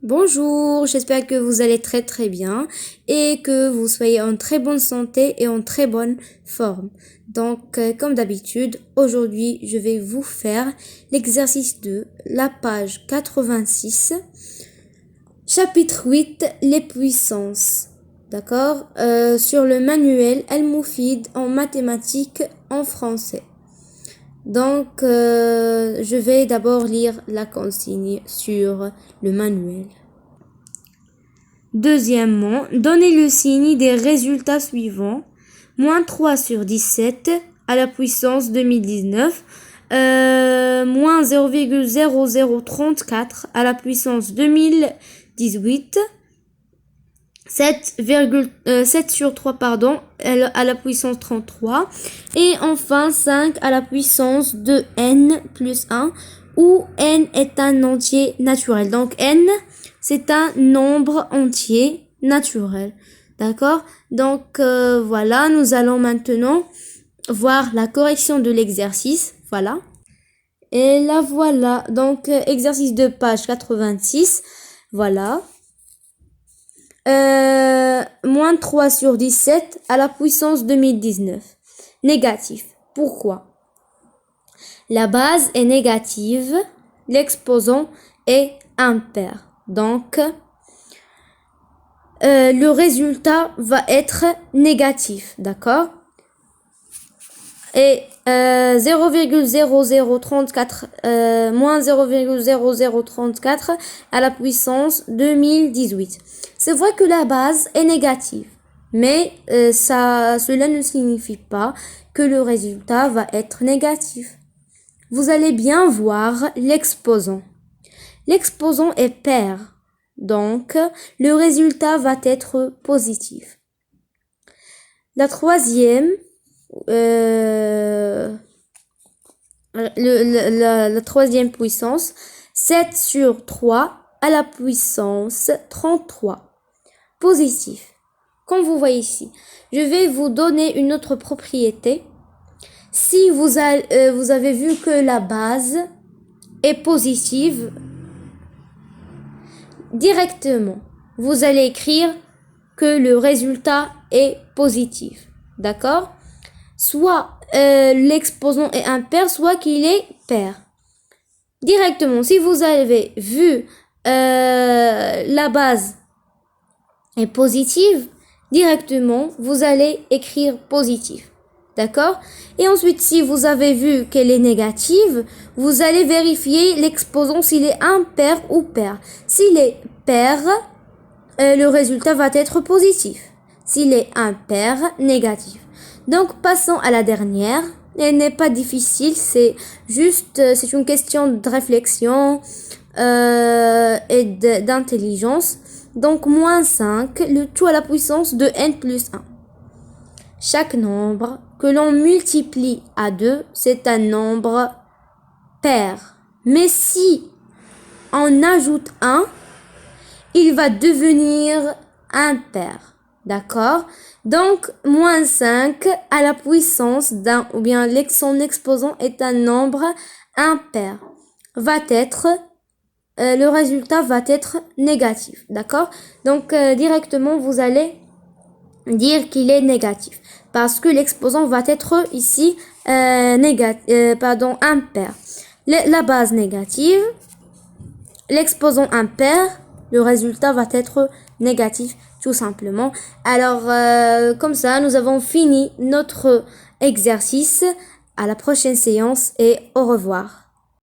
Bonjour, j'espère que vous allez très bien et que vous soyez en très bonne santé et en très bonne forme. Donc, comme d'habitude, aujourd'hui, je vais vous faire l'exercice de la page 86, chapitre 8, les puissances. D'accord? Sur le manuel Al-Moufid en mathématiques en français. Donc, je vais d'abord lire la consigne sur le manuel. Deuxièmement, donnez le signe des résultats suivants. Moins 3 sur 17 à la puissance 2019, moins 0,0034 à la puissance 2018, 7 sur 3 à la puissance 33 et enfin 5 à la puissance de n plus 1 où n est un entier naturel. Donc n c'est un nombre entier naturel. D'accord? Donc voilà, nous allons maintenant voir la correction de l'exercice. Voilà. Et là voilà, donc exercice de page 86. Voilà. Moins 3 sur 17 à la puissance 2019. Négatif. Pourquoi? La base est négative, l'exposant est impair. Donc, le résultat va être négatif, d'accord? Et 0,0034 moins 0,0034 à la puissance 2018. C'est vrai que la base est négative, mais cela ne signifie pas que le résultat va être négatif. Vous allez bien voir l'exposant. L'exposant est pair, donc le résultat va être positif. La troisième, la troisième puissance, 7 sur 3 à la puissance 33. Positif. Comme vous voyez ici, je vais vous donner une autre propriété. Si vous avez vu que la base est positive, directement, vous allez écrire que le résultat est positif. D'accord? Soit l'exposant est impair, soit qu'il est pair. Directement, si vous avez vu la base est positive, directement, vous allez écrire positif. D'accord? Et ensuite, si vous avez vu qu'elle est négative, vous allez vérifier l'exposant s'il est impair ou pair. S'il est pair, le résultat va être positif. S'il est impair, négatif. Donc, passons à la dernière. Elle n'est pas difficile, c'est une question de réflexion et d'intelligence. Donc, moins 5, le tout à la puissance de n plus 1. Chaque nombre que l'on multiplie à 2, c'est un nombre pair. Mais si on ajoute 1, il va devenir impair. D'accord? Donc, moins 5 à la puissance d'un, ou bien son exposant est un nombre impair. Le résultat va être négatif. D'accord? Donc, directement, vous allez dire qu'il est négatif. Parce que l'exposant va être ici impair. La base négative, l'exposant impair, le résultat va être négatif tout simplement. Alors comme ça, nous avons fini notre exercice. À la prochaine séance et au revoir.